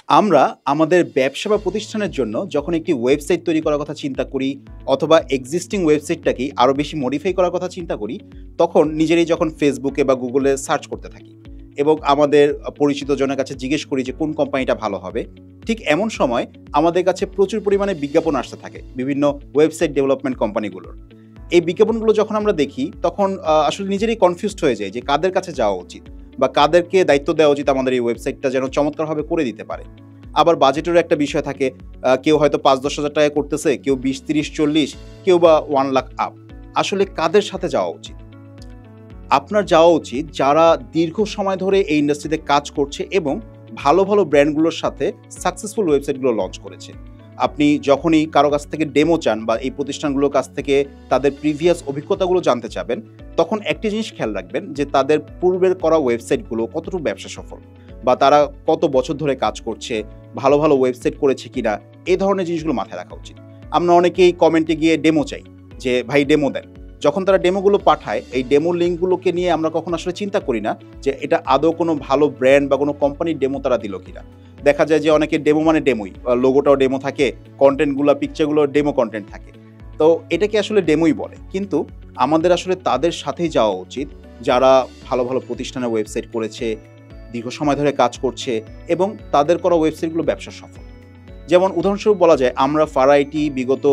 আমরা আমাদের ব্যবসা বা প্রতিষ্ঠানের জন্য যখন একটি ওয়েবসাইট তৈরি করার কথা চিন্তা করি অথবা এক্সিস্টিং ওয়েবসাইটটাকে আরও বেশি মডিফাই করার কথা চিন্তা করি, তখন নিজেরাই যখন ফেসবুকে বা গুগলে সার্চ করতে থাকি এবং আমাদের পরিচিত জনের কাছে জিজ্ঞেস করি যে কোন কোম্পানিটা ভালো হবে। ঠিক এমন সময় আমাদের কাছে প্রচুর পরিমাণে বিজ্ঞাপন আসতে থাকে বিভিন্ন ওয়েবসাইট ডেভেলপমেন্ট কোম্পানিগুলোর। এই বিজ্ঞাপনগুলো যখন আমরা দেখি তখন আসলে নিজেরাই কনফিউজড হয়ে যায় যে কাদের কাছে যাওয়া উচিত বা কাদেরকে দায়িত্ব দেওয়া উচিত আমাদের এই ওয়েবসাইটটা যেন চমৎকারভাবে করে দিতে পারে। আবার বাজেটেরও একটা বিষয় থাকে। কেউ হয়তো ৫-১০ হাজার টাকায় করতেছে, কেউ ২০, ৩০, ৪০, কেউ বা ১ লাখ আপ। আসলে কাদের সাথে যাওয়া উচিত? আপনার যাওয়া উচিত যারা দীর্ঘ সময় ধরে এই ইন্ডাস্ট্রিতে কাজ করছে এবং ভালো, ভালো ব্র্যান্ডগুলোর সাথে সাকসেসফুল ওয়েবসাইটগুলো লঞ্চ করেছে। আপনি যখনই কারো কাছ থেকে ডেমো চান বা এই প্রতিষ্ঠানগুলোর কাছ থেকে তাদের প্রিভিয়াস অভিজ্ঞতাগুলো জানতে চাবেন, তখন একটি জিনিস খেয়াল রাখবেন যে তাদের পূর্বের করা ওয়েবসাইটগুলো কতটুকু ব্যবসা সফল বা তারা কত বছর ধরে কাজ করছে, ভালো, ভালো ওয়েবসাইট করেছে কিনা, এই ধরনের জিনিসগুলো মাথায় রাখা উচিত। আমরা অনেকেই কমেন্টে গিয়ে ডেমো চাই যে ভাই ডেমো দেন। যখন তারা ডেমোগুলো পাঠায়, এই ডেমো লিঙ্কগুলোকে নিয়ে আমরা কখনো আসলে চিন্তা করি না যে এটা আদৌ কোনো ভালো ব্র্যান্ড বা কোনো কোম্পানির ডেমো তারা দিল কিনা। দেখা যায় যে অনেকে ডেমো মানে ডেমোই, লোগোটাও ডেমো থাকে, কন্টেন্টগুলো পিকচারগুলো ডেমো কন্টেন্ট থাকে। তো এটাকে আসলে ডেমোই বলে। কিন্তু আমাদের আসলে তাদের সাথেই যাওয়া উচিত যারা ভালো, ভালো প্রতিষ্ঠানের ওয়েবসাইট করেছে, দীর্ঘ সময় ধরে কাজ করছে এবং তাদের করা ওয়েবসাইটগুলো ব্যবসা সফল। যেমন উদাহরণস্বরূপ বলা যায়, আমরা ফারাইটি বিগত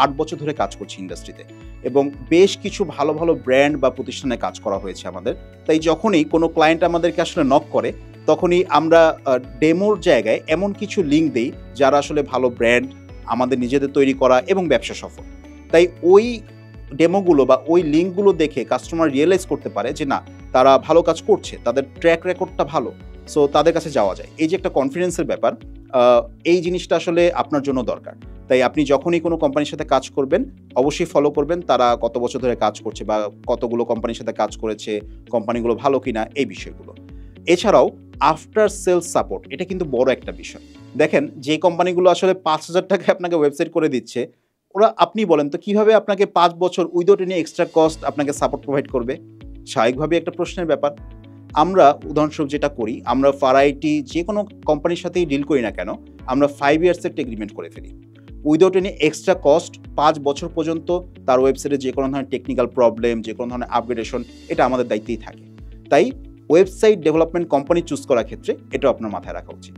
৮ বছর ধরে কাজ করছি ইন্ডাস্ট্রিতে এবং বেশ কিছু ভালো, ভালো ব্র্যান্ড বা প্রতিষ্ঠানে কাজ করা হয়েছে আমাদের। তাই যখনই কোনো ক্লায়েন্ট আমাদেরকে আসলে নক করে, তখনই আমরা ডেমোর জায়গায় এমন কিছু লিঙ্ক দেই যারা আসলে ভালো ব্র্যান্ড, আমাদের নিজেদের তৈরি করা এবং ব্যবসা সফল। তাই ওই ডেমোগুলো বা ওই লিঙ্কগুলো দেখে কাস্টমার রিয়েলাইজ করতে পারে যে না, তারা ভালো কাজ করছে, তাদের ট্র্যাক রেকর্ডটা ভালো। সো তাদের কাছে যাওয়া যায়। এই যে একটা কনফিডেন্সের ব্যাপার, এই জিনিসটা আসলে আপনার জন্য দরকার। তাই আপনি যখনই কোনো কোম্পানির সাথে কাজ করবেন, অবশ্যই ফলো করবেন তারা কত বছর ধরে কাজ করছে বা কতগুলো কোম্পানির সাথে কাজ করেছে, কোম্পানিগুলো ভালো কিনা, এই বিষয়গুলো। এছাড়াও আফটার সেলস সাপোর্ট, এটা কিন্তু বড় একটা বিষয়। দেখেন, যে কোম্পানিগুলো আসলে ৫,০০০ টাকায় আপনাকে ওয়েবসাইট করে দিচ্ছে, ওরা আপনি বলেন তো কিভাবে আপনাকে ৫ বছর উইদাউট এনি এক্সট্রা কস্ট আপনাকে সাপোর্ট প্রোভাইড করবে? স্বাভাবিকভাবেই একটা প্রশ্নের ব্যাপার। আমরা উদাহরণস্বরূপ যেটা করি, আমরা ফারাইটি যে কোনো কোম্পানির সাথেই ডিল করি না কেন, আমরা 5 ইয়ার্স একটা এগ্রিমেন্ট করে ফেলি। উইদাউট এনি এক্সট্রা কস্ট ৫ বছর পর্যন্ত তার ওয়েবসাইটে যে কোনো ধরনের টেকনিক্যাল প্রবলেম, যে কোনো ধরনের আপগ্রেডেশন, এটা আমাদের দায়িত্বেই থাকে। তাই ওয়েবসাইট ডেভেলপমেন্ট কোম্পানি চুজ করার ক্ষেত্রে এটাও আপনার মাথায় রাখা উচিত।